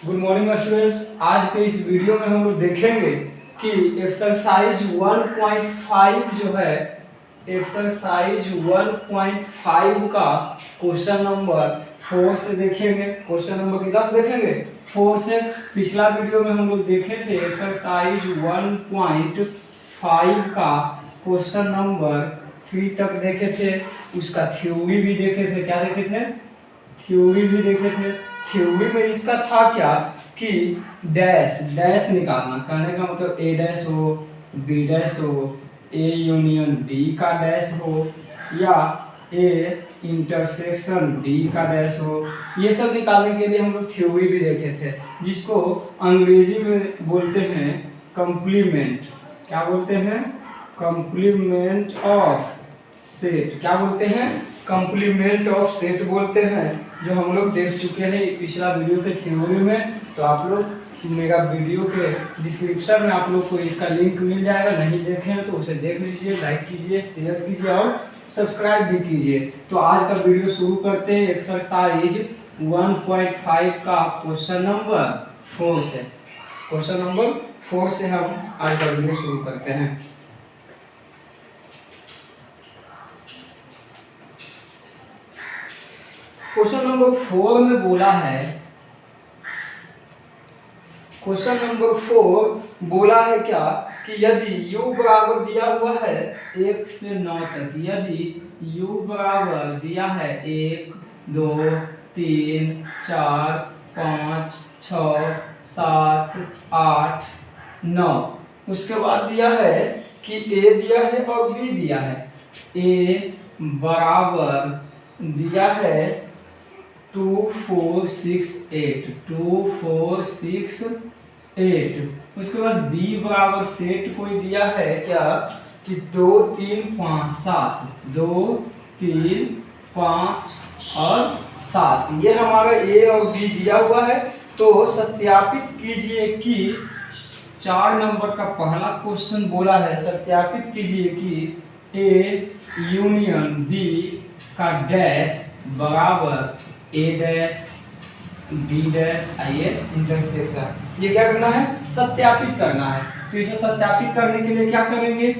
Good morning students. आज के इस वीडियो में हम लोग देखेंगे कि एक्सरसाइज 1.5 जो है, एक्सरसाइज 1.5 का क्वेश्चन नंबर 4 से देखेंगे। क्वेश्चन नंबर कितना से देखेंगे? 4 से। पिछला वीडियो में हम लोग देखे थे एक्सरसाइज 1.5 का क्वेश्चन नंबर 3 तक देखे थे। उसका थ्योरी भी देखे थे। क्या देखे थे? थ्योरी भी देखे थे। थ्योरी में इसका था क्या कि डैश डैश निकालना। कहने का मतलब ए डैश हो, बी डैश हो, ए यूनियन बी का डैश हो, या ए इंटरसेक्शन बी का डैश हो। ये सब निकालने के लिए हम लोग थ्योरी भी देखे थे, जिसको अंग्रेजी में बोलते हैं कंप्लीमेंट। क्या बोलते हैं? Complement of set. क्या बोलते हैं? कंप्लीमेंट ऑफ सेट बोलते हैं, जो हम लोग देख चुके हैं पिछला वीडियो के थ्योरी में। तो आप लोग मेरा वीडियो के डिस्क्रिप्शन में आप लोग को इसका लिंक मिल जाएगा। नहीं देखे हैं तो उसे देख लीजिए, लाइक कीजिए, शेयर कीजिए और सब्सक्राइब भी कीजिए। तो आज का वीडियो शुरू करते हैं एक्सरसाइज 1.5 का क्वेश्चन नंबर 4 से। क्वेश्चन नंबर 4 से हम आज का वीडियो शुरू करते हैं। क्वेश्चन नंबर 4 में बोला है, क्वेश्चन नंबर 4 बोला है क्या कि यदि u बराबर दिया हुआ है 1 से 9 तक, यदि u बराबर दिया है 1, 2, 3, 4, 5, 6, 7, 8, 9, उसके बाद दिया है कि a दिया है और b दिया है। a बराबर दिया है 2, 4, 6, 8, 2, 4, 6, 8। उसके बाद b बराबर सेट कोई दिया है क्या कि 2, 3, 5, 7, 2, 3, 5 और 7। ये हमारा a और b दिया हुआ है। तो सत्यापित कीजिए कि 4 नंबर का पहला क्वेश्चन बोला है, सत्यापित कीजिए कि a यूनियन b का डैश बराबर ए डैश बी डैश आइए इंटरसेक्शन। ये क्या करना है? सत्यापित करना है। तो इसे सत्यापित करने के लिए क्या करेंगे?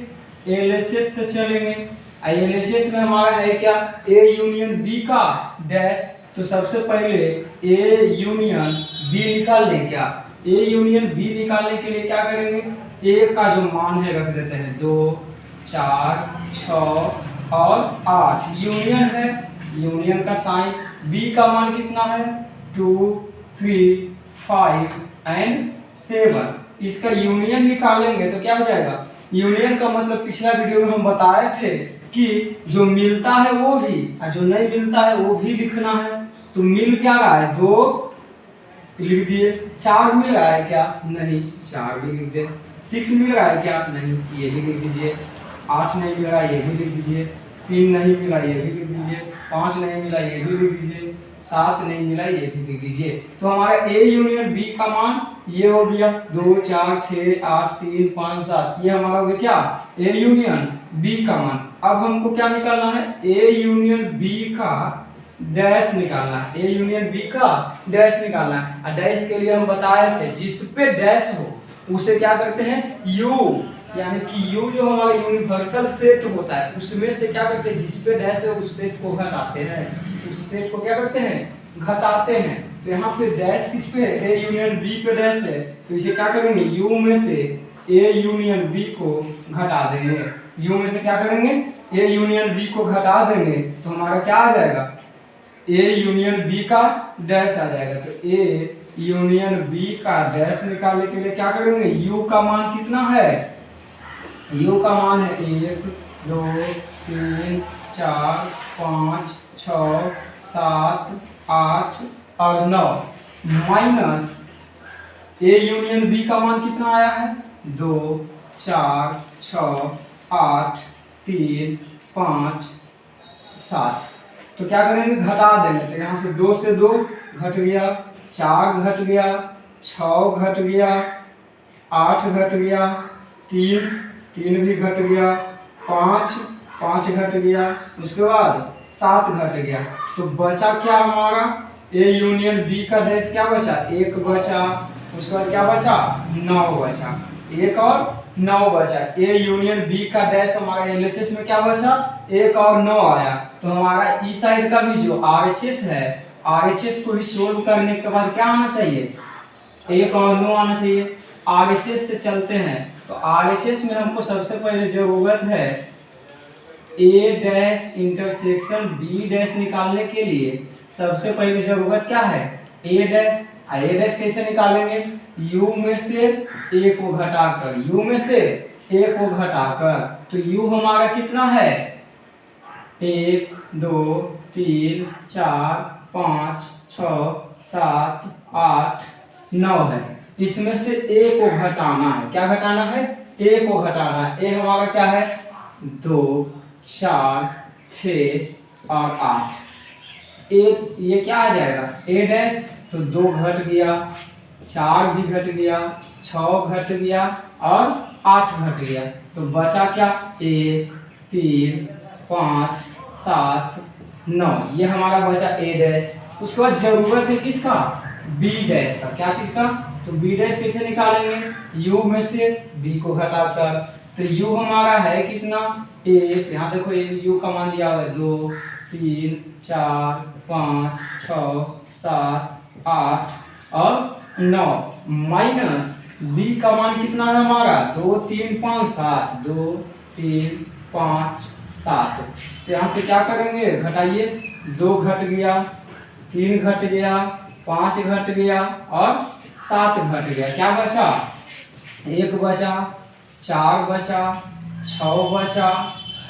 एलएचएस से चलेंगे। एलएचएस में हमारा है क्या? ए यूनियन बी का डैश। तो सबसे पहले ए यूनियन बी निकाल लें। क्या ए यूनियन बी निकालने के लिए क्या करेंगे? ए का जो मान है रख देते हैं 2, 4, 6 और 8। यूनियन है, यूनियन का साइन। b का मान कितना है? 2, 3, 5 एंड 7। इसका यूनियन निकालेंगे तो क्या हो जाएगा? यूनियन का मतलब पिछला वीडियो में हम बताए थे कि जो मिलता है वो भी और जो नहीं मिलता है वो भी लिखना है। तो मिल क्या रहा है? 2 लिख दिए। 4 मिल रहा है क्या? नहीं, 4 भी लिख दे। 6 मिल रहा है क्या? नहीं, ये भी लिख दीजिए। 8 नहीं मिल रहा, ये भी लिख दीजिए। 3 नहीं मिला, ये भी लिख दीजिए। 5 नहीं मिला, ये भी लिख दीजिए। 7 नहीं मिला, ये भी लिख दीजिए। तो हमारा ए यूनियन बी का मान ये हो गया 2, 4, 6, 8, 3, 5, 7। ये हमारा हो गया क्या? ए यूनियन बी का मान। अब हमको क्या निकालना है? ए यूनियन बी का डैश निकालना है। ए यूनियन बी का डैश निकालना है। और डैश के लिए हम बताए थे जिस पे डैश हो उसे क्या करते हैं? यू, यानी कि u जो हमारा यूनिवर्सल सेट होता है उसमें से क्या करते हैं? जिस पे डैश है उस सेट को घटाते हैं। उस सेट को क्या करते हैं? घटाते हैं। तो यहाँ पे डैश किस पे है? a यूनियन b पे डैश है। तो इसे क्या करेंगे? u में से a यूनियन b को घटा देंगे। u में से क्या करेंगे? a यूनियन b को घटा देंगे तो हमारा क्या आ जाएगा? a यूनियन b का डैश आ जाएगा। तो a यूनियन b का डैश निकालने के लिए क्या करेंगे? u का मान कितना है? u का मान है 1, 2, 3, 4, 5, 6, 7, 8 और 9 माइनस ए यूनियन बी का मान कितना आया है? 2, 4, 6, 8, 3, 5, 7। तो क्या करेंगे? घटा देंगे। तो यहाँ से 2 से 2 घट गया, 4 घट गया, 6 घट गया, 8 घट गया, 3 भी घट गया, 5 घट गया, उसके बाद 7 घट गया। तो बचा क्या हमारा? ए यूनियन बी का डैश क्या बचा, 1 बचा, उसके बाद क्या बचा, 9 बचा, 1 और 9 बचा। ए यूनियन बी का डैश हमारा एलएचएस में क्या बचा, 1 और 9 आया। तो हमारा इस साइड का भी जो आरएचएस है, आरएचएस को भी सोल्व करने के बाद क्या आना चाहिए, 1 और 9 आना चाहिए। आरएचएस से चलते हैं, तो आरएचएस में हमको सबसे पहले जरूरत है ए डैश इंटरसेक्शन बी डैश निकालने के लिए सबसे पहले जरूरत क्या है, ए डैश। ए डैश कैसे निकालेंगे, u में से a को घटाकर, u में से a को घटाकर, तो u हमारा कितना है, 1 2 3 4 5 6 7 8 9 है। इसमें से a को घटाना है, क्या घटाना है, a को घटाना है। a हमारा क्या है, 2 4 6 और 8। ये क्या आ जाएगा, a डैश, तो 2 घट गया, 4 भी घट गया, 6 घट गया और 8 घट गया। तो बचा क्या, 1 3 5 7 9, ये हमारा बचा ए डैश। उसके बाद जरूरत है किसका, बी डैश का। क्या चीज का, तो बी डैश कैसे निकालेंगे, u में से b को घटाकर। तो u हमारा है कितना, 1, यहाँ देखो ये u का मान दिया हुआ है, 2 3 4 5 6 7 8 और 9, माइनस b का मान कितना है हमारा, 2 3 5 7, 2 3 5 7। तो यहाँ से क्या करेंगे, घटाइए, 2 घट गया, 3 घट गया, 5 घट गया और 7 घट गया। क्या बचा, 1 बचा, 4 बचा, 6 बचा,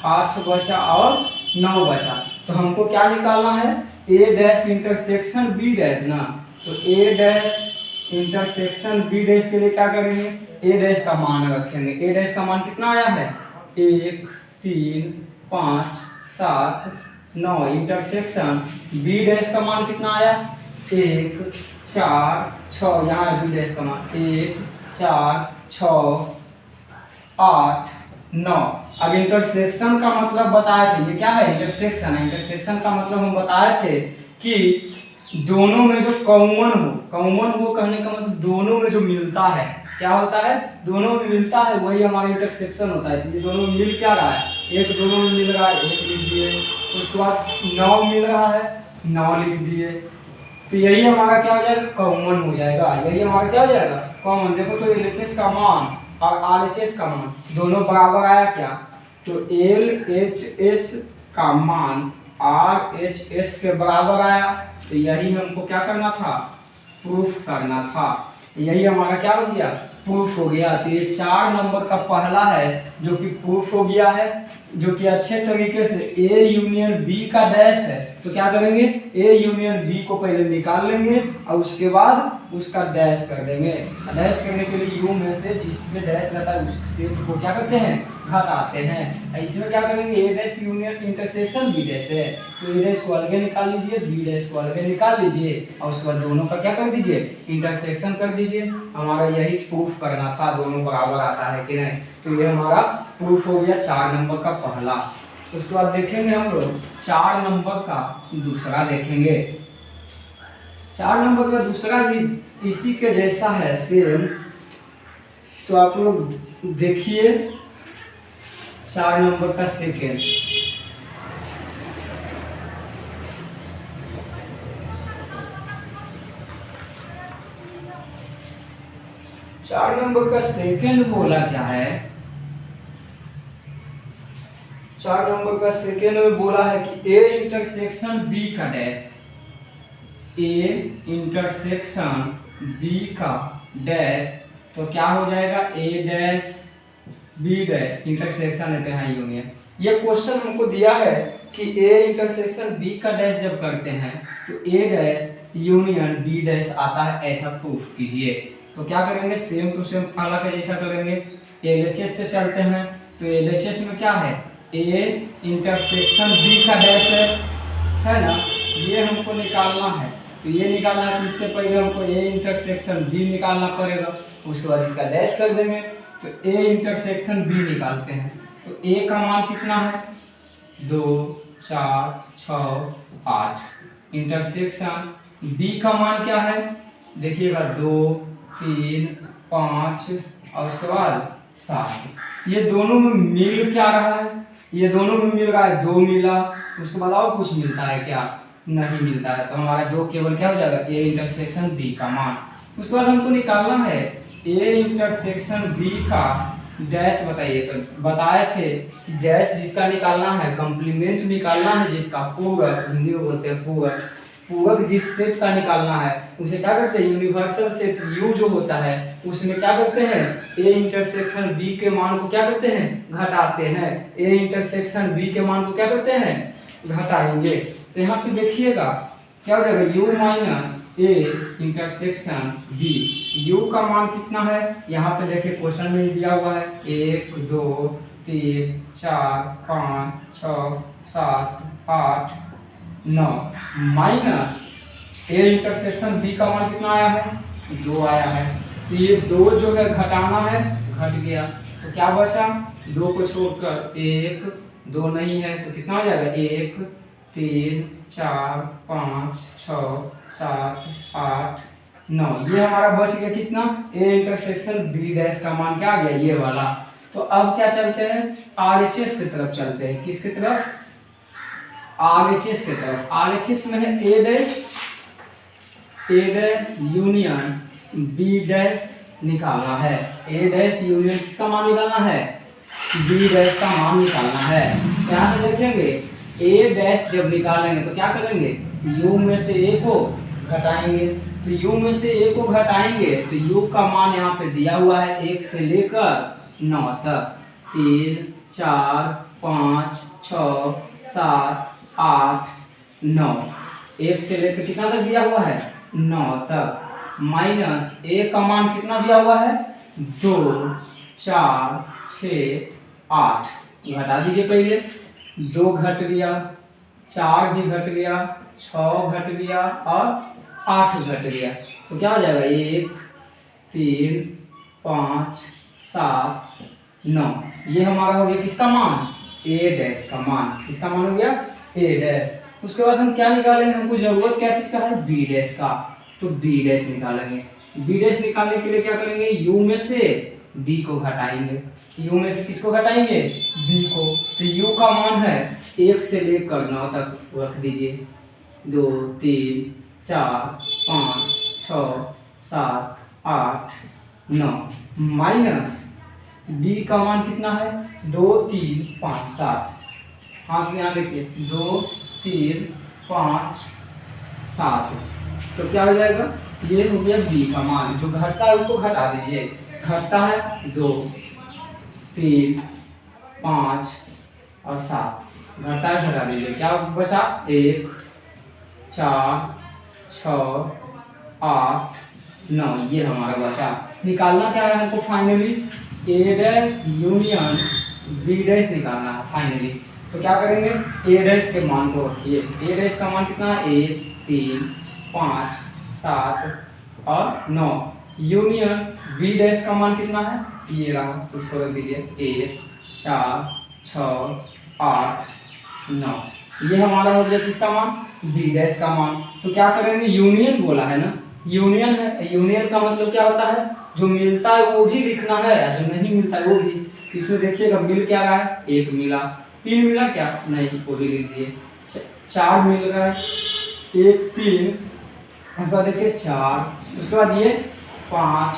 8 बचा और 9 बचा। तो हमको क्या निकालना है, ए डैश इंटरसेक्शन बी डैश ना। तो ए डैश इंटरसेक्शन बी डैश के लिए क्या करेंगे, ए डैश का मान रखेंगे। ए डैश का मान कितना आया है, 1 3 5 7 9। इंटरसेक्शन बी डैश का मान कितना आया, 1 4 6, यहाँ बी डैश का मान 1 4 6 8 9। अब इंटरसेक्शन का मतलब बताए थे, ये क्या है, इंटरसेक्शन है। इंटरसेक्शन का मतलब हम बताए थे कि दोनों में जो कॉमन हो कहने का मतलब दोनों में जो मिलता है, क्या होता है, दोनों में मिलता है, वही हमारा इंटरसेक्शन होता है। ये दोनों में मिल क्या रहा है, 1 दोनों में मिल रहा है, 1 लिख दिए। उसके बाद 9 मिल रहा है, 9 लिख दिए। तो यही हमारा क्या हो जाएगा, कॉमन हो जाएगा। यही हमारा क्या हो जाएगा, कॉमन। देखो तो एलएचएस का मान और आरएचएस का मान दोनों बराबर आया क्या, तो एलएचएस का मान आरएचएस के बराबर आया। तो यही हमको क्या करना था, प्रूफ करना था। यही हमारा क्या हो गया, प्रूफ हो गया। तो ये 4 नंबर का पहला है जो कि प्रूफ हो गया है, जो कि अच्छे तरीके से ए यूनियन बी का डैश है। तो क्या करेंगे, ए यूनियन बी को पहले निकाल लेंगे और उसके बाद उसका डैश कर देंगे। डैश करने के लिए यू में से जिसमें डैश रहता है उससे को क्या करते हैं, घटाते हैं। इसमें क्या करेंगे, A dash union intersection B dash है, तो ए डैश को अलग निकाल लीजिए, बी डैश को अलग निकाल लीजिए और उसके बाद दोनों का क्या कर दीजिए, इंटरसेक्शन कर दीजिए। हमारा यही प्रूफ करना था, दोनों बराबर आता है कि नहीं। तो ये हमारा प्रूफ हो गया 4 नंबर का पहला। उसके बाद देखेंगे हम लोग 4 नंबर का दूसरा देखेंगे। 4 नंबर का दूसरा भी इसी के जैसा है, सेम। तो आप लोग देखिए 4 नंबर का सेकेंड। चार नंबर का सेकेंड बोला क्या है, 4 नंबर का सेकेंड में बोला है कि ए इंटरसेक्शन बी का डैश, ए इंटरसेक्शन बी का डैश। तो क्या हो जाएगा, ए डैश बी डैश, इंटरसेक्शन लेते हैं यूनियन। ये क्वेश्चन हमको दिया है कि ए इंटरसेक्शन बी का डैश जब करते हैं तो ए डैश यूनियन बी डैश आता है, ऐसा प्रूफ कीजिए। तो क्या करेंगे, सेम टू सेम पहला का जैसा करेंगे। एलएचएस से चलते हैं, तो एलएचएस में क्या है, ए इंटरसेक्शन बी का डैश है ना, ये हमको निकालना है। तो ये निकालना है तो इससे पहले हमको ए इंटरसेक्शन बी निकालना पड़ेगा, उसके बाद इसका डैश कर देंगे। तो ए इंटरसेक्शन बी निकालते हैं, तो ए का मान कितना है, 2 4 6 8। इंटरसेक्शन बी का मान क्या है, देखिएगा 2 3 5 और उसके बाद 7। ये दोनों में मिल क्या रहा है, ये दोनों में मिल रहा है 2 मिला, उसके बाद और कुछ मिलता है क्या, नहीं मिलता है। तो हमारा 2 केवल क्या हो जाएगा, ए इंटरसेक्शन बी का मान। उसके बाद हमको निकालना है ए इंटरसेक्शन बी का डैश। बताइए, तो बताए थे कि डैश जिसका निकालना है, कंप्लीमेंट निकालना है जिसका, पूरक, हिंदी में बोलते हैं पूरक, पूरक जिस सेट का निकालना है उसे क्या करते हैं, यूनिवर्सल सेट यू जो होता है उसमें क्या करते हैं, ए इंटरसेक्शन बी के मान को क्या करते हैं, घटाते हैं। ए इंटरसेक्शन बी के मान को क्या करते हैं, घटाएंगे। तो यहाँ पे देखिएगा क्या हो जाएगा, u minus A intersection B. u का मान कितना है, यहाँ पे देखिए क्वेश्चन में दिया हुआ है 1 2 3 4 5 6 7 8 9 माइनस ए इंटरसेक्शन बी का मान कितना आया है, 2 आया है। तो ये 2 जो है घटाना है, घट गया, तो क्या बचा, 2 को छोड़कर 1, 2 नहीं है तो कितना हो जाएगा, 1 3 4 5 6 7 8 9। ये हमारा बच गया कितना, ए इंटरसेक्शन बी डैश का मान क्या आ गया, ये वाला। तो अब क्या चलते हैं, आरएचएस की तरफ चलते हैं। किसकी तरफ, आरएचएस की तरफ। आरएचएस में है ए डैश यूनियन बी डैश निकालना है। ए डैश यूनियन किसका मान निकालना है, बी डैश का मान निकालना है। यहाँ से देखेंगे ए डैश जब निकालेंगे तो क्या करेंगे, यू में से ए को घटाएंगे। तो यू में से ए को घटाएंगे तो यू का मान यहाँ पे दिया हुआ है 1 से लेकर 9 तक, 3 4 5 6 7 8 9, 1 से लेकर कितना तक दिया हुआ है, 9 तक, माइनस ए का मान कितना दिया हुआ है, 2 4 6 8। घटा दीजिए, पहले 2 घट गया, 4 भी घट गया, 6 घट गया और 8 घट गया। तो क्या हो जाएगा, 1 3 5 7 9। ये हमारा हो गया किसका मान, ए डैश का मान। किसका मान हो गया, ए डैश। उसके बाद हम क्या निकालेंगे, हमको जरूरत क्या चीज का है, बी डैश का। तो बी डैश निकालेंगे। बी डैश निकालने के लिए क्या करेंगे, यू में से बी को घटाएंगे। यू में से किसको घटाएंगे, बी को। तो यू का मान है 1 से लेकर 9 तक, रख दीजिए, 2 3 4 5 6 7 8 9, माइनस बी का मान कितना है, 2 3 5 7। हाथ में यहाँ देखिए, 2 3 5 7। तो क्या हो जाएगा, ये हो गया बी का मान। जो घटता है उसको घटा दीजिए। घटता है 2 3 5 और 7, घटा है, घटा दीजिए, क्या बचा, 1 4 6 8 9। ये हमारा बचा। निकालना क्या है हमको, फाइनली ए डैश यूनियन बी डैश निकालना है फाइनली। तो क्या करेंगे, ए डैश के मान को रखिए। ए डैश का मान कितना है, 1 3 5 7 और 9। यूनियन बी डैश का मान कितना है, ये रहा, तो इसको रख दीजिए, 1 4 6 8 9। ये हमारा हो गया किसका मान, बी डैश का मान। तो क्या करेंगे, यूनियन बोला है ना, यूनियन है। यूनियन का मतलब क्या होता है, जो मिलता है वो भी लिखना है, जो नहीं मिलता है वो भी। इसमें देखिएगा मिल क्या रहा है, 1 मिला, 3 मिला क्या, नहीं, वो भी लिख दिए, 4 मिल रहा है, 1 3, उसके बाद देखिए 4, उसके बाद ये 5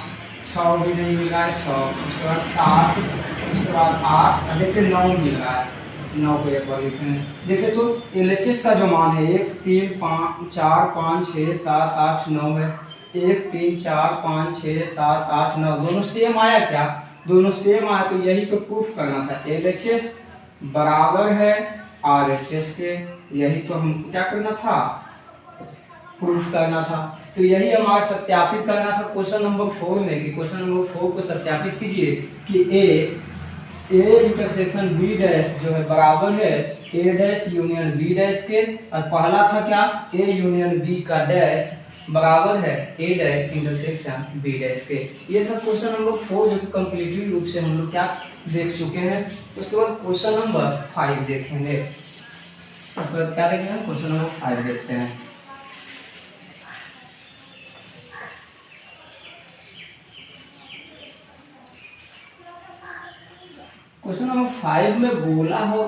6 भी नहीं मिला है, 6, उसके बाद 7, उसके बाद 8, देखिए 9 मिल रहा है। 9 को एक बार लिखेंगे। देखिए तो एलएचएस का जो मान है 1 3 5 4 5 6 7 8 9 है। 1 3 4 5 6 7 8 9 दोनों सेम आया क्या, दोनों सेम आया। तो यही तो प्रूफ करना था, एलएचएस बराबर है आरएचएस के। यही तो हमको क्या करना था, प्रूफ करना था। तो यही हमारा सत्यापित करना था क्वेश्चन नंबर 4 में, कि क्वेश्चन नंबर 4 को सत्यापित कीजिए कि ए इंटरसेक्शन बी डैश जो है बराबर है ए डैश यूनियन बी डैश के। और पहला था क्या, ए यूनियन बी का डैश बराबर है ए डैश इंटरसेक्शन बी डैश के। ये था क्वेश्चन नंबर 4 जो कि कंप्लीटली रूप से हम लोग क्या देख चुके हैं। उसके बाद क्वेश्चन नंबर 5 देखेंगे। उसके बाद क्या देखेंगे, क्वेश्चन नंबर 5 देखते हैं। क्वेश्चन नंबर 5 में बोला हो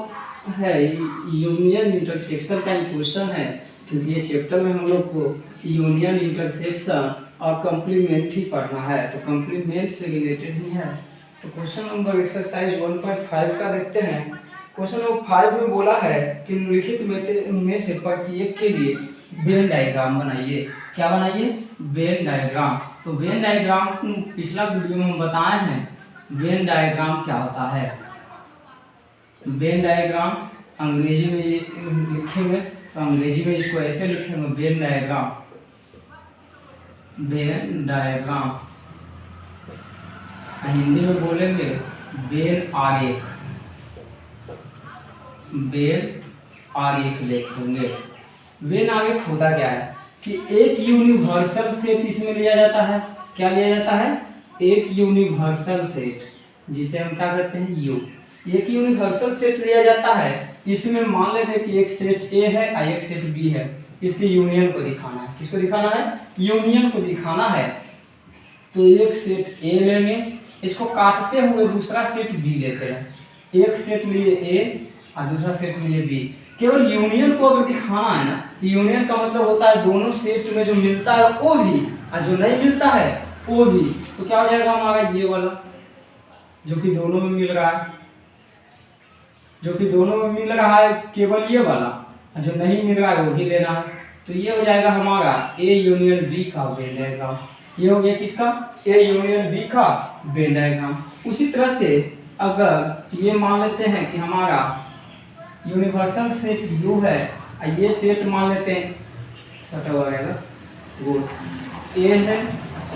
है यूनियन इंटरसेक्शन का क्वेश्चन है, क्योंकि ये चैप्टर में हम लोग को यूनियन इंटरसेक्शन और कम्प्लीमेंट ही पढ़ना है, तो कम्प्लीमेंट से रिलेटेड ही है। तो क्वेश्चन नंबर एक्सरसाइज 1.5 का देखते हैं। क्वेश्चन नंबर 5 में बोला है कि निम्नलिखित में से प्रत्येक के लिए वेन डायग्राम बनाइए। क्या बनाइए? Venn diagram. तो वेन डायग्राम पिछला वीडियो में हम बताए हैं वेन डायग्राम क्या होता है। वेन डायग्राम अंग्रेजी में ये लिखेंगे, तो अंग्रेजी में इसको ऐसे लिखेंगे Venn diagram. Venn diagram Hindi में बोलेंगे वेन आरेख। वेन आरेख लिखेंगे। वेन आरेख होता क्या है कि एक यूनिवर्सल सेट इसमें लिया जाता है। क्या लिया जाता है? एक यूनिवर्सल सेट, जिसे हम क्या कहते हैं यू। एक यूनिवर्सल सेट लिया जाता है, इसमें मान लेते हैं कि एक सेट ए है और एक सेट बी है। इसके यूनियन को दिखाना है। किसको दिखाना है? यूनियन को दिखाना है। तो एक सेट ए लेंगे, इसको काटते हुए दूसरा सेट बी लेते हैं। एक सेट लिए ए और दूसरा सेट लिए बी। केवल यूनियन को अगर दिखाना है ना, यूनियन का मतलब होता है दोनों सेट में जो मिलता है वो भी और जो नहीं मिलता है वो भी। तो क्या हो जाएगा हमारा ये वाला जो कि दोनों में मिल रहा है, जो कि दोनों में मिल रहा है केवल ये वाला, और जो नहीं मिल रहा है वो भी लेना है। तो ये हो जाएगा हमारा ए यूनियन बी का वेन डायग्राम। ये हो गया किसका? ए यूनियन बी का वेन डायग्राम। उसी तरह से अगर ये मान लेते हैं कि हमारा यूनिवर्सल सेट यू है और ये सेट मान लेते हैं सटा हुआ रहेगा वो ए है,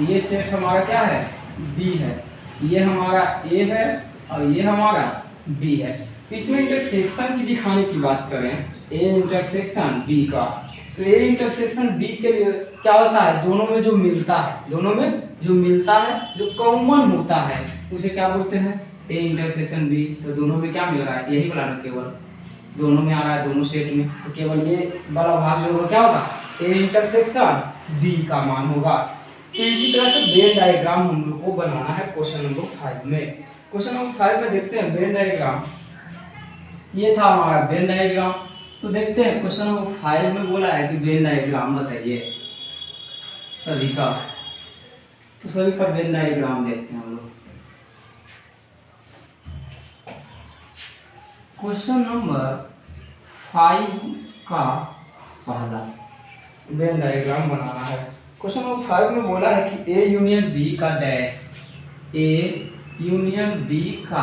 ये सेट हमारा क्या है? बी है। ये हमारा ए है और ये हमारा बी है। इसमें इंटरसेक्शन की दिखाने की बात करें, ए इंटरसेक्शन बी का, तो ए इंटरसेक्शन बी के लिए क्या होता है? दोनों में जो मिलता है, दोनों में जो मिलता है, जो कॉमन होता है, उसे क्या बोलते हैं? A intersection B. तो दोनों में क्या मिल रहा है? यही वाला ना, केवल दोनों में आ रहा है, दोनों सेट में, तो केवल ये वाला भाग जो होगा क्या होगा? ए इंटरसेक्शन बी का मान होगा। तो इसी तरह से वेन डायग्राम हम लोग को बनाना है क्वेश्चन नंबर 5 में। क्वेश्चन नंबर 5 में देखते हैं वेन डायग्राम। ये था हमारा वेन डायग्राम। तो देखते हैं क्वेश्चन नंबर 5 में बोला है कि वेन डायग्राम बताइए सभी का। तो सभी का वेन डायग्राम देखते हैं हम लोग। क्वेश्चन नंबर 5 का पहला वेन डायग्राम बनाना है। क्वेश्चन नंबर 5 में बोला है कि ए यूनियन बी का डैश, ए यूनियन बी का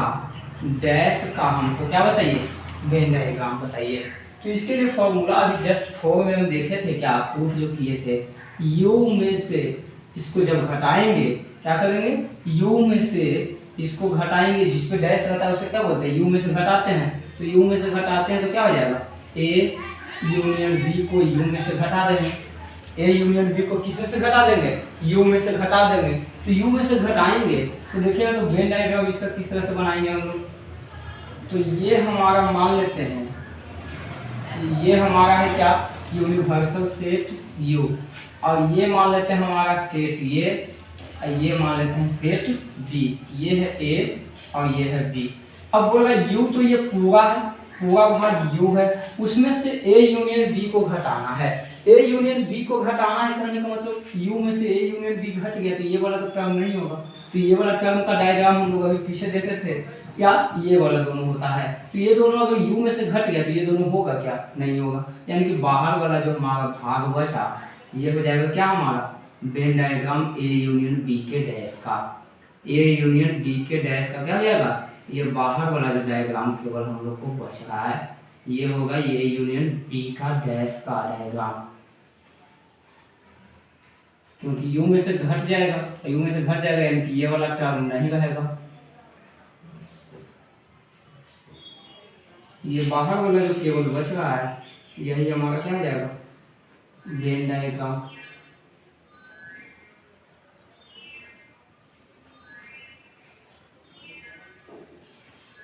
डैश का हमको क्या बताइए? वेन डायग्राम बताइए। तो इसके लिए फॉर्मूला अभी जस्ट 4 में हम देखे थे, क्या प्रूफ जो किए थे, यू में से इसको जब घटाएंगे क्या करेंगे? यू में से इसको घटाएंगे, जिस पे डैश रहता है उसे क्या बोलते हैं? यू में से घटाते हैं। तो यू में से घटाते हैं तो क्या हो जाएगा? ए यूनियन बी को यू में से घटा देंगे। ए यूनियन बी को किस में से घटा देंगे? यू में से घटा देंगे। तो यू में से घटाएंगे तो देखिएगा तो वेन डायग्राम इसका किस तरह से बनाएंगे हम लोग। तो ये हमारा मान लेते हैं, ये हमारा है क्या? यूनिवर्सल सेट यू, और ये मान लेते हैं हमारा सेट ये, और ये मान लेते हैं सेट बी। ये है ए और ये है बी। अब बोला यू, तो ये पूरा है, पूरा भाग यू है, उसमें से ए यूनियन बी को घटाना है। ए यूनियन बी को घटाना है कहने का मतलब यू में से ए यूनियन बी घट गया तो ये वाला तो टर्म नहीं होगा। तो ये वाला टर्म का डायग्राम हम लोग अभी पीछे देखे थे, या ये वाला दोनों होता है। तो ये दोनों अगर यू में से घट गया तो ये दोनों होगा क्या? नहीं होगा। यानी कि बाहर वाला जो हमारा भाग बचा ये हो जाएगा क्या हमारा? Venn diagram A union B के डैश का। ए यूनियन बी के डैश का क्या हो जाएगा? ये बाहर वाला जो डायग्राम केवल हम लोग को बच रहा है ये होगा ए यूनियन बी का डैश का डायग्राम, क्योंकि यू में से घट जाएगा, यू में से घट जाएगा यानी कि ये वाला टर्म नहीं रहेगा। ये बाहर वाला जो केवल बच रहा है यही हमारा क्या हो जाएगा? Venn diagram.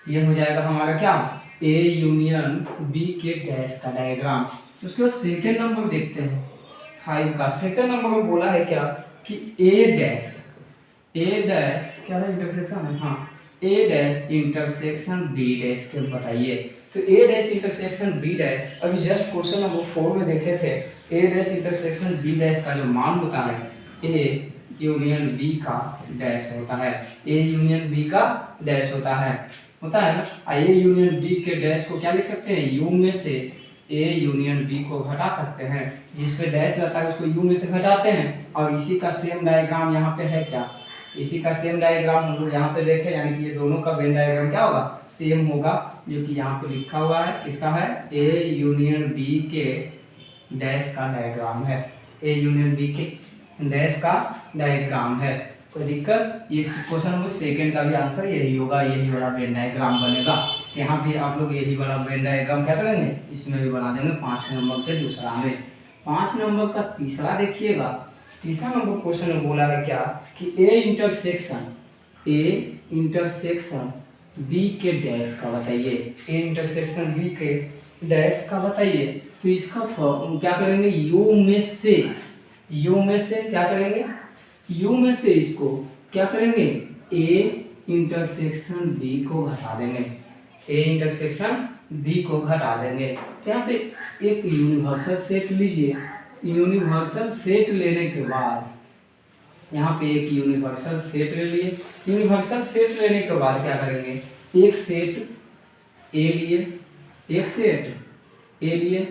ये हो जाएगा हमारा क्या? ए यूनियन बी के डैश का डायग्राम। उसके बाद सेकेंड नंबर देखते हैं 5 का। सेकेंड नंबर में बोला है क्या कि ए डैश, ए डैश क्या है? इंटरसेक्शन है। हाँ, ए डैश इंटरसेक्शन बी डैश के बताइए। तो ए डैश इंटरसेक्शन बी डैश अभी जस्ट क्वेश्चन नंबर 4 में देखे थे। ए डैश इंटरसेक्शन बी डैश का जो मान होता है ए यूनियन बी का डैश होता है। ए यूनियन बी का डैश होता है ना। ए यूनियन बी के डैश को क्या लिख सकते हैं, यू में से ए यूनियन बी को घटा सकते हैं। जिस पे डैश रहता है उसको यू में से घटाते हैं। और इसी का सेम डायग्राम यहाँ पे है क्या, इसी का सेम डायग्राम हम लोग यहाँ पे देखें, यानी कि ये दोनों का वेन डायग्राम क्या होगा, सेम होगा। जो कि यहाँ पे लिखा हुआ है किसका है, ए यूनियन बी के डैश का डायग्राम है। ए यूनियन बी के डैश का डायग्राम है। कोई दिक्कत, ये क्वेश्चन नंबर 2 का भी आंसर यही होगा, यही वाला वेन डायग्राम बनेगा। यहाँ भी आप लोग यही वाला वेन डायग्राम क्या करेंगे, इसमें भी बना देंगे 5 नंबर के दूसरा में। 5 नंबर का तीसरा देखिएगा। तीसरा नंबर क्वेश्चन में बोला है क्या कि ए इंटरसेक्शन बी के डैश का बताइए। ए इंटरसेक्शन बी के डैश का बताइए। तो इसका क्या करेंगे, यू में से क्या करेंगे, यू में से इसको क्या करेंगे, ए इंटरसेक्शन बी को घटा देंगे। ए इंटरसेक्शन बी को घटा देंगे। तो यहाँ पे एक यूनिवर्सल सेट लीजिए। यूनिवर्सल सेट लेने के बाद यहाँ पे एक यूनिवर्सल सेट ले लिए। यूनिवर्सल सेट लेने के बाद क्या करेंगे, एक सेट ए लिए, एक सेट ए लिए,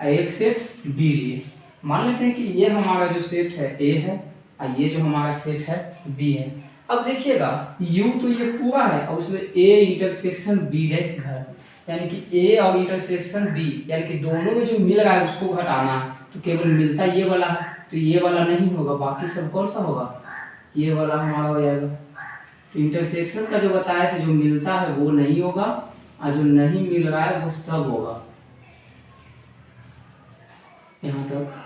एक सेट बी लिए। मान लेते हैं कि ये हमारा जो सेट है ए है और ये जो हमारा सेट है बी है। अब देखिएगा यू तो ये पूरा है और उसमें ए इंटरसेक्शन बी डैश घर, यानी कि ए और इंटरसेक्शन बी, यानी कि दोनों में जो मिल रहा है उसको घटाना है। तो केवल मिलता ये वाला है, तो ये वाला नहीं होगा, बाकी सब कौन सा होगा, ये वाला हमारा हो जाएगा। तो इंटरसेक्शन का जो बताया था, जो मिलता है वो नहीं होगा और जो नहीं मिल रहा है वो सब होगा। यहाँ तक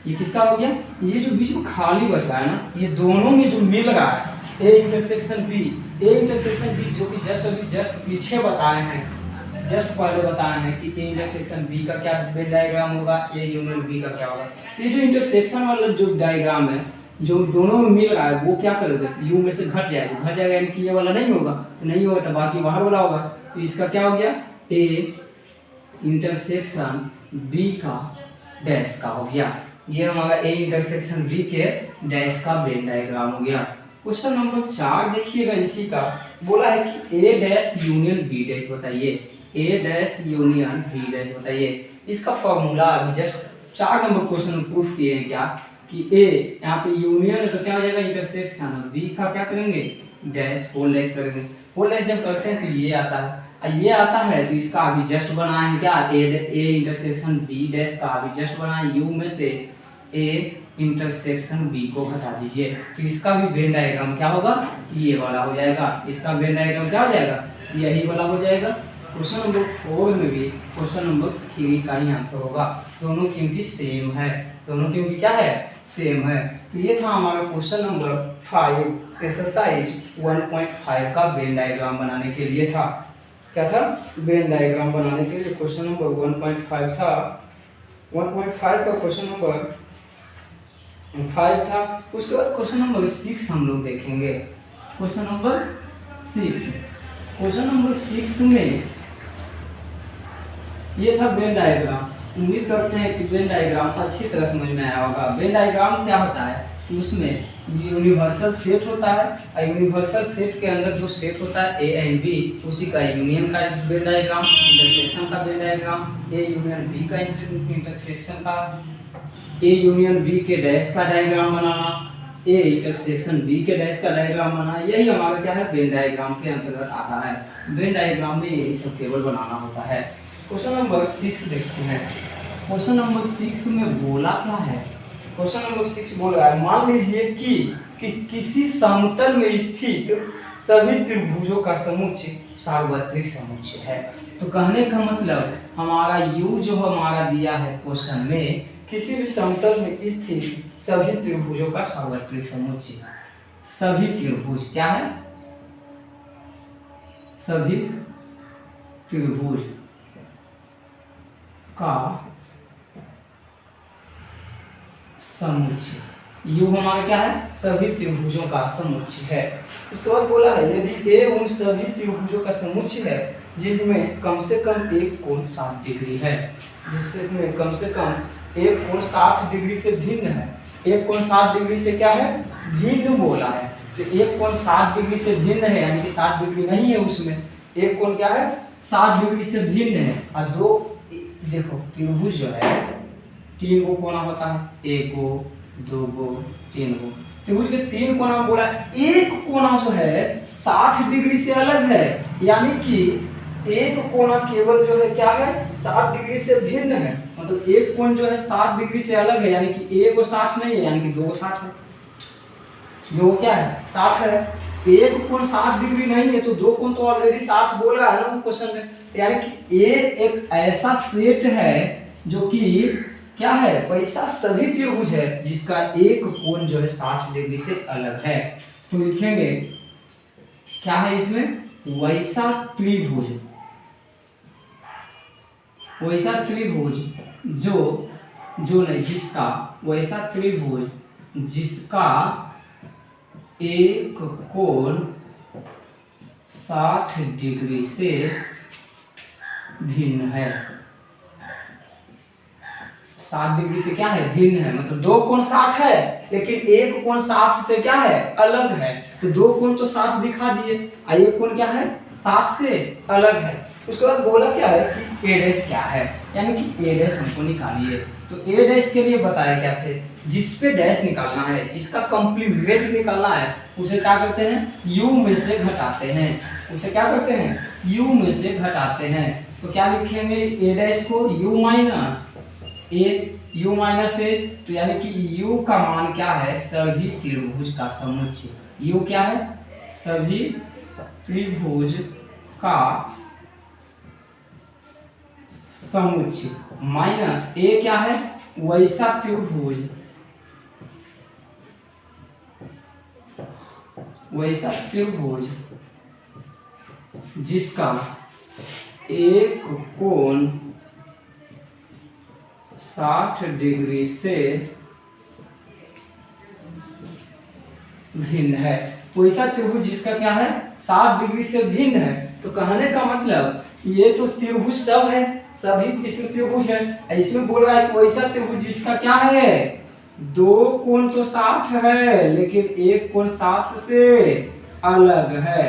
ये किसका हो गया, ये जो बीच में खाली बचा है ना, ये दोनों में जो मिल रहा है ए इंटरसेक्शन बी जो कि जस्ट पीछे बताए हैं, जस्ट पहले बताए हैं कि ए इंटरसेक्शन बी का क्या वेन डायग्राम होगा, ए यूनियन बी का क्या होगा। ये जो इंटरसेक्शन वाला जो डायग्राम है, जो दोनों में मिल रहा है वो क्या करेगा, यू में से घट जाएगा, यानी कि ये वाला नहीं होगा, तो नहीं होगा तो बाकी बाहर वाला होगा। तो इसका क्या हो गया, ए इंटरसेक्शन बी का डैश का हो गया। ये हमारा ए इंटरसेक्शन बी के डैश का वेन डायग्राम हो गया। क्वेश्चन नंबर 4 देखिएगा। इसी का बोला है कि ए डैश यूनियन बी डैश बताइए। ए डैश यूनियन बी डैश बताइए। इसका फॉर्मूला अभी जस्ट 4 नंबर क्वेश्चन में प्रूफ किए हैं क्या कि ए यहाँ पे यूनियन है तो क्या हो जाएगा इंटरसेक्शन, बी का क्या करेंगे डैश, होल डैश करेंगे। होल डैश जब करते हैं तो ये आता है, ये आता है तो इसका अभी जस्ट बनाए हैं क्या, ए इंटरसेक्शन बी डैश का अभी जस्ट बनाए, यू में से ए इंटरसेक्शन बी को घटा दीजिए। तो इसका भी वेन डायग्राम क्या होगा, ये वाला हो जाएगा। इसका वेन डायग्राम क्या हो जाएगा, यही वाला हो जाएगा। क्वेश्चन नंबर 4 में भी क्वेश्चन नंबर 3 का ही आंसर होगा। दोनों क्योंकि सेम है, दोनों क्योंकि क्या है, सेम है। तो ये था हमारा क्वेश्चन नंबर 5 एक्सरसाइज 1.5 का वेन डायग्राम बनाने के लिए था। क्या था, वेन डायग्राम बनाने के लिए क्वेश्चन नंबर 1.5 था। 1.5 का क्वेश्चन नंबर 5 था। उसके बाद क्वेश्चन नंबर 6 हम लोग देखेंगे। क्वेश्चन नंबर 6 में ये था वेन डायग्राम। उम्मीद करते हैं कि वेन डायग्राम अच्छी तरह समझ में आया होगा। वेन डायग्राम क्या होता है कि उसमें यूनिवर्सल सेट होता है और यूनिवर्सल सेट के अंदर जो सेट होता है ए एंड बी, उसी का यूनियन का वेन डायग्राम, इंटरसेक्शन का Venn diagram, A union B का इंटरसेक्शन का, ए यूनियन बी के डैश का डायग्राम बनाना, ए इंटरसेक्शन बी के डैश का डायग्राम बनाना, यही हमारा क्या है वेन डायग्राम के अंतर्गत आता है। वेन डायग्राम में यही सब केवल बनाना होता है। क्वेश्चन नंबर 6 देखते हैं। क्वेश्चन नंबर 6 में बोला क्या है, क्वेश्चन नंबर 6 बोल रहा है मान लीजिए कि कि किसी समतल में स्थित सभी त्रिभुजों का समुच्चय सार्वत्रिक समुच्चय है। तो कहने का मतलब हमारा u जो हमारा दिया है क्वेश्चन में, किसी भी समतल में स्थित सभी त्रिभुजों का सार्वत्रिक समुच्चय। सभी त्रिभुज क्या है? सभी त्रिभुज का समुच्चय। यू हमारा क्या है? सभी त्रिभुजों का समुच्चय है। उसके बाद बोला है यदि ए उन सभी त्रिभुजों का समुच्चय है जिसमें कम से कम एक कोण 60 डिग्री है, जिसमें कम से कम एक कोण 60 डिग्री से भिन्न है। एक कोण 60 डिग्री से क्या है? भिन्न बोला है। तो एक कोण 60 डिग्री से भिन्न है, यानी कि 60 डिग्री नहीं है उसमें। एक कोण क्या है? 60 डिग्री से भिन्न है। और दो, देखो त्रिभुज जो है 3 गो कोना होता है, 1 गो, 2 गो, 3 गो। त्रिभुज के 3 कोना में बोला एक कोना जो है 60 डिग्री से अलग है, यानी कि एक कोना केवल जो है क्या है? 60 डिग्री से भिन्न है। मतलब एक कोण जो है 60 डिग्री से अलग है, यानी कि एक को 60 नहीं है, यानी कि 2 को 60 है। 2 क्या है? 60 है। एक कोण 60 डिग्री नहीं है तो 2 कोण तो ऑलरेडी 60 बोल रहा है ना क्वेश्चन में। यानी कि ये एक ऐसा सेट है जो कि क्या है? वैसा सभी त्रिभुज है जिसका एक कोण जो है 60 डिग्री से अलग है। तो लिखेंगे क्या है इसमें? वैसा त्रिभुज। वैसा त्रिभुज जो नहीं, जिसका, वैसा त्रिभुज जिसका एक कोण 60 डिग्री से भिन्न है। 60 डिग्री से क्या है? भिन्न है। मतलब 2 कोण 60 है लेकिन एक कोण 60 से क्या है? अलग है। तो 2 कोण तो 60 दिखा दिए, और एक कोण क्या है? 60 से अलग है। उसके बाद बोला क्या है कि ए डैश क्या है, यानी कि ए डैश हमको निकालिए। तो ए डैश के लिए बताया क्या थे? जिस पे डैश निकालना है, जिसका कॉम्प्लीमेंट निकालना है, उसे क्या करते हैं? यू में से घटाते हैं। उसे क्या करते हैं? यू में से घटाते हैं। तो क्या लिखेंगे ए डैश को? यू माइनस ए, तो यानी कि u का मान क्या है? सभी त्रिभुज का समुच्चय। u क्या है? सभी त्रिभुज का समुच्चय माइनस ए क्या है? वैसा त्रिभुज, वैसा त्रिभुज जिसका एक कोण 60 डिग्री से भिन्न है। वैसा त्रिभुज जिसका क्या है? 60 डिग्री से भिन्न है। तो कहने का मतलब ये तो त्रिभुज सब है, सभी इसमें त्रिभुज है। इसमें बोल रहा है कि वैसा त्रिभुज जिसका क्या है? 2 कोण तो 60 है लेकिन एक कोण 60 से अलग है।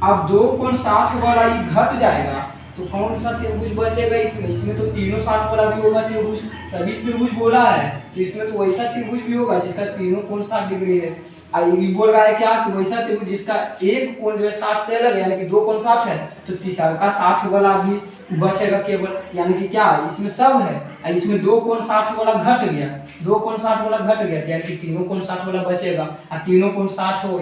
अब 2 कोण 60 वाला ही घट जाएगा तो कौन सा त्रिभुज बचेगा इसमें? इसमें तो तीनों 60 वाला भी होगा त्रिभुज। सभी त्रिभुज बोला है तो इसमें तो वैसा त्रिभुज भी होगा जिसका तीनों कोण 60 डिग्री है। ये बोल रहा है क्या कि वैसा त्रिभुज जिसका एक कोण जो है 60 से अलग है, यानी कि 2 कोण 60 है, तो तीसरा का 60 वाला भी बचेगा केवल। यानी कि क्या इसमें सब है, इसमें 2 कोण 60 वाला घट गया, 2 कोण 60 वाला घट गया, यानी कि तीनों कोण 60 वाला बचेगा। और तीनों कोण 60 हो,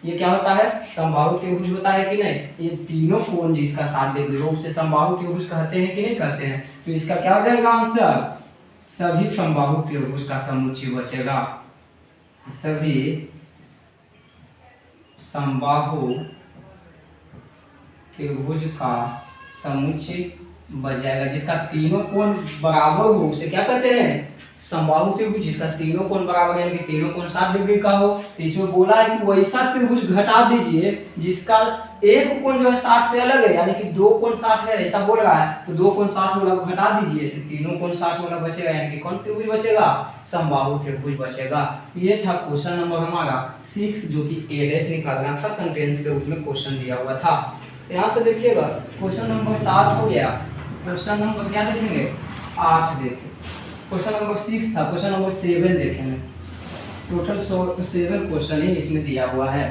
ये क्या होता है? समबाहु त्रिभुज होता है कि नहीं? ये तीनों कोण जिसका 60 डिग्री हो उसे समबाहु त्रिभुज कहते हैं कि नहीं कहते हैं? तो इसका क्या हो जाएगा आंसर? सभी समबाहु त्रिभुज का समुच्चय बचेगा। सभी समबाहु त्रिभुज का समुच्चय बच जाएगा। जिसका तीनों कोण बराबर हो उसे क्या कहते हैं? समबाहु त्रिभुज। जिसका तीनों कोण बराबर यानी कि तीनों कोण 60 डिग्री का हो। तो इसमें बोला है कि वैसा त्रिभुज घटा दीजिए जिसका एक कोण जो है 60 से अलग है, यानी कि 2 कोण 60 है ऐसा बोल रहा है। तो 2 कोण 60 वाला घटा दीजिए तो तीनों कोण 60 वाला बचेगा, यानी कि कौन त्रिभुज बचेगा? समबाहु त्रिभुज बचेगा। ये था क्वेश्चन नंबर हमारा 6 जो कि ए डैश निकालना था, सेंटेंस के रूप में क्वेश्चन दिया हुआ था। यहाँ से देखिएगा क्वेश्चन नंबर 7 हो गया। क्वेश्चन नंबर क्या देखेंगे? 8 देखें। क्वेश्चन नंबर 6 था, क्वेश्चन नंबर 7 देखेंगे। टोटल 7 क्वेश्चन ही इसमें दिया हुआ है।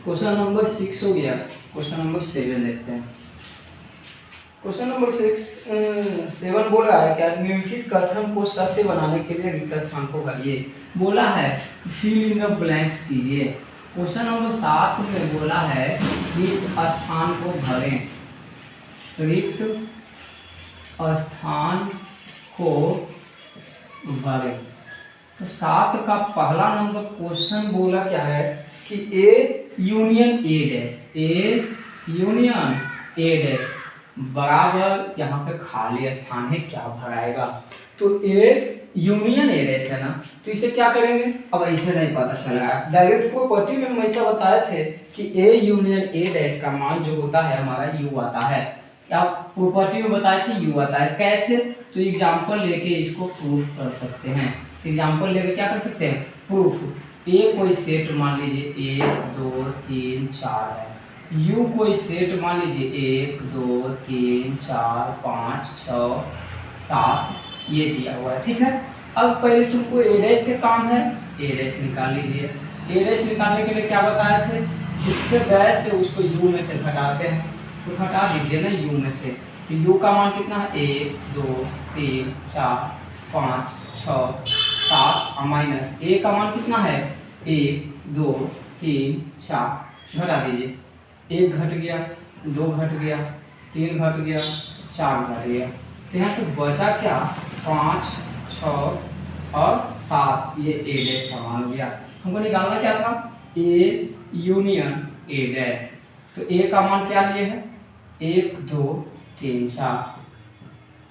क्वेश्चन नंबर 6 हो गया, क्वेश्चन नंबर 7 देखते हैं। क्वेश्चन नंबर 7 बोल रहा है क्या? निम्नलिखित कथन को सत्य बनाने के लिए रिक्त स्थान को भरिए। बोला है फिल इन द ब्लैंक्स कीजिए। क्वेश्चन नंबर 7 में बोला है रिक्त स्थान को भरें, रिक्त स्थान को भरें। तो 7 का पहला नंबर क्वेश्चन बोला क्या है कि A union A dash, A union A dash बराबर यहाँ पे खाली स्थान है, क्या भराएगा। तो ए यूनियन ए डैश है ना, तो इसे क्या करेंगे, अब ऐसे नहीं पता चल रहा है। डायरेक्ट प्रॉपर्टी में हम ऐसा बताए थे कि ए यूनियन ए डैश का मान जो होता है हमारा यू आता है, आप प्रॉपर्टी में बताए थे यू आता है। कैसे, तो एग्जाम्पल लेके इसको प्रूफ कर सकते हैं। एग्जाम्पल लेके क्या कर सकते हैं, प्रूफ। ए कोई सेट मान लीजिए 1 2 3 4 है, यू कोई सेट मान लीजिए 1 2 3 4 5 6 7 ये दिया हुआ है, ठीक है। अब पहले तुमको ए डैश के काम है, ए डैश निकाल लीजिए। ए डैश निकालने के लिए क्या बताए थे, जिसपे डैश है उसको यू में से घटाते हैं, तो घटा दीजिए ना यू में से। तो यू का मान कितना है 1 2 3 4 5 6 7 और माइनस ए का मान कितना है 1 2 3 4, घटा दीजिए। 1 घट गया, 2 घट गया, 3 घट गया, 4 घट गया। तो यहाँ से बचा क्या 5 6 और 7, ये ए डैश का मान हो गया। हमको निकालना क्या था, ए यूनियन ए डैश। तो ए का मान क्या लिए है 1 2 3 4,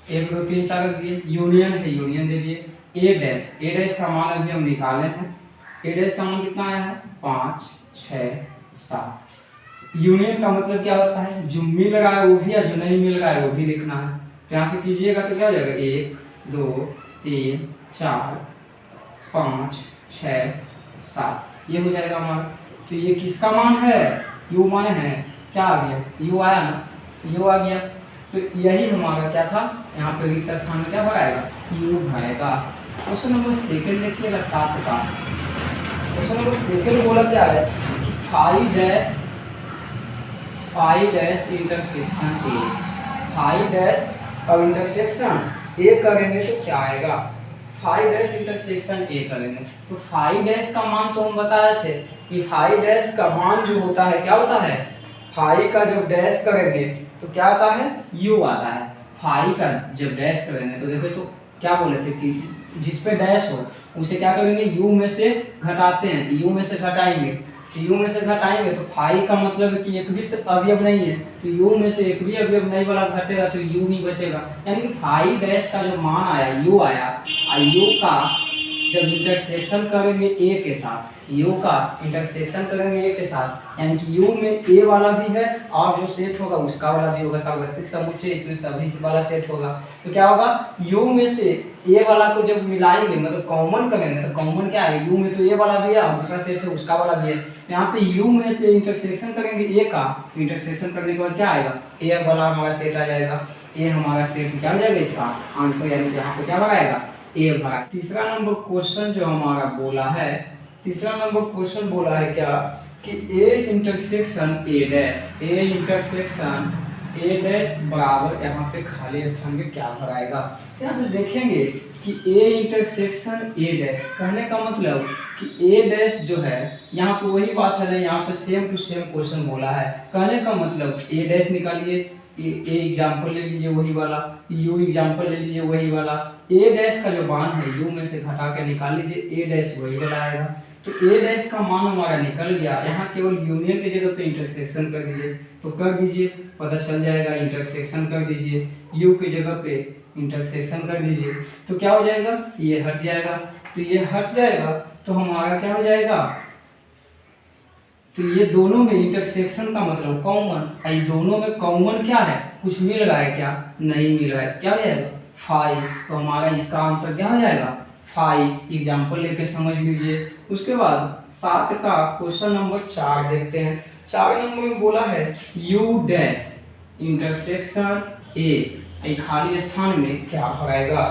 1 2 3 4 रख दिए, यूनियन है यूनियन दे दिए। ए डैश का मान अभी हम निकाले हैं, ए डैश का मान कितना आया है 5 6 7। यूनियन का मतलब क्या होता है, जो मिल रहा है वो भी और जो नहीं मिल रहा है वो भी लिखना है। तो यहाँ से कीजिएगा तो क्या हो जाएगा 1 2 3 4 5 6 7, ये हो जाएगा हमारा। तो ये किसका मान है, यू मान है, क्या आ गया यू आया ना, यू आ गया। तो यही हमारा क्या था, यहाँ पे रिक्त स्थान में क्या भराएगा, यू भराएगा। क्वेश्चन नंबर 2 देखिएगा 7 का। क्वेश्चन नंबर 2 बोला क्या है कि 5 डैश इंटरसेक्शन ए, 5 डैश और इंटरसेक्शन ए करेंगे तो क्या आएगा, 5 डैश इंटरसेक्शन ए करेंगे तो 5 डैश का मान तो हम बताए थे कि 5 डैश का मान जो होता है क्या होता है, 5 का जब डैश करेंगे तो क्या आता है यू आता है। 5 का जब डैश करेंगे तो देखो तो क्या बोले थे कि जिस पे डैश हो उसे क्या करेंगे यू में से घटाते हैं, तो यू में से घटाएंगे, तो यू में से घटाएंगे तो 5 का मतलब है कि एक भी अवयव नहीं है, तो यू में से एक भी अवयव नहीं वाला घटेगा तो यू ही बचेगा। यानी कि 5 डैश का जो मान आया यू आया, और यू का जब इंटरसेक्शन करेंगे ए के साथ, यू का इंटरसेक्शन करेंगे ए के साथ, यानी कि यू में ए वाला भी है और जो सेट होगा उसका वाला भी होगा, सार्वत्रिक समुच्चय इसमें सभी वाला सेट होगा। तो क्या होगा, यू में से ए वाला को जब मिलाएंगे मतलब कॉमन करेंगे तो कॉमन क्या है, यू में तो ए वाला भी है और दूसरा सेट है उसका वाला भी है। यहाँ पे यू में से इंटरसेक्शन करेंगे ए का, इंटरसेक्शन करने के बाद क्या आएगा, ए वाला हमारा सेट आ जाएगा, ए हमारा सेट क्या हो जाएगा इसका आंसर, यानी कि यहाँ पे क्या बनाएगा ए भरा। तीसरा नंबर क्वेश्चन जो हमारा बोला है, तीसरा नंबर क्वेश्चन बोला है क्या कि A intersection A dash, A intersection A dash बराबर यहाँ पे खाली स्थान में क्या भराएगा। यहाँ से देखेंगे कि ए इंटरसेक्शन ए डैश कहने का मतलब कि ए डैश जो है यहाँ पे वही बात है ना, यहाँ पे सेम टू सेम क्वेश्चन बोला है। कहने का मतलब ए डैश निकालिए, ए एग्जाम्पल ले लीजिए वही वाला, यू एग्जाम्पल ले लीजिए वही वाला, ए डैश का जो मान है यू में से घटा के निकाल लीजिए, ए डैश वही वाला आएगा। तो ए डैश का मान हमारा निकल गया, यहाँ केवल यूनियन की जगह पे इंटरसेक्शन कर दीजिए, तो कर दीजिए पता चल जाएगा, इंटरसेक्शन कर दीजिए, यू की जगह पे इंटरसेक्शन कर दीजिए तो क्या हो जाएगा, ये हट जाएगा। तो ये हट जाएगा तो हमारा क्या हो जाएगा, तो ये दोनों में इंटरसेक्शन का मतलब कॉमन, ये दोनों में कॉमन क्या है, कुछ मिल रहा है क्या, नहीं मिल रहा है, तो क्या हो जाएगा 5। तो हमारा इसका आंसर क्या हो जाएगा 5, एग्जाम्पल लेके समझ लीजिए। उसके बाद 7 का क्वेश्चन नंबर 4 देखते हैं। 4 नंबर में बोला है यू डैश इंटरसेक्शन ए, खाली स्थान में क्या भराएगा।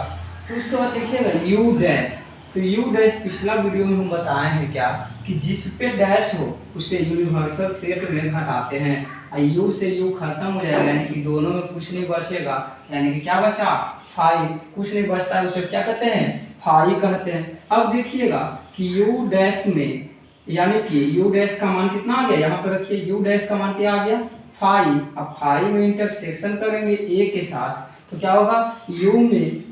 तो उसके बाद देखिएगा यू डैश, तो यू डैश पिछला वीडियो में हम बताए हैं क्या कि जिस पे डैश हो उसे यूनिवर्सल सेट में घटाते हैं, और यू से यू खत्म हो जाएगा, यानी कि दोनों में कुछ नहीं बचेगा, यानी कि क्या बचा 5, कुछ नहीं बचता है उसे क्या कहते हैं 5 कहते हैं। अब देखिएगा कि u डैश में, यानी कि u डैश का मान कितना आ गया, यहाँ पर रखिए u डैश का मान क्या आ गया 5। अब 5 में इंटरसेक्शन करेंगे a के साथ तो क्या होगा, u में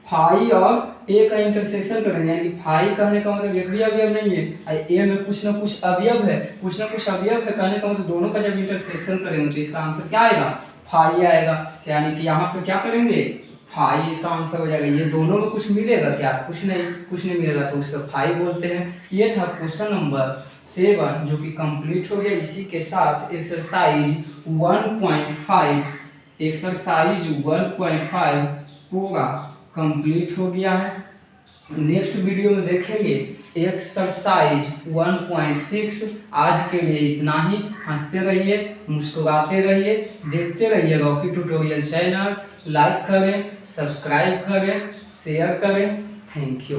5 और a का इंटरसेक्शन करेंगे, यानी कि 5 कहने का मतलब एक भी अवयव नहीं है, a में कुछ ना कुछ अवयव है, कुछ ना कुछ अवयव है कहने का मतलब दोनों का जब इंटरसेक्शन करेंगे तो इसका आंसर क्या आएगा 5 आएगा। यानी कि यहाँ पे क्या करेंगे 5 इसका आंसर हो जाएगा। ये दोनों में कुछ मिलेगा क्या, कुछ नहीं मिलेगा तो उसको 5 बोलते हैं। ये था क्वेश्चन नंबर 7 जो कि कंप्लीट हो गया। इसी के साथ एक्सरसाइज 1.5 पूरा कंप्लीट हो गया है। नेक्स्ट वीडियो में देखेंगे एक्सरसाइज 1.6। आज के लिए इतना ही। हंसते रहिए, मुस्कुराते रहिए, देखते रहिए रॉकी ट्यूटोरियल चैनल। लाइक करें, सब्सक्राइब करें, शेयर करें। Thank you.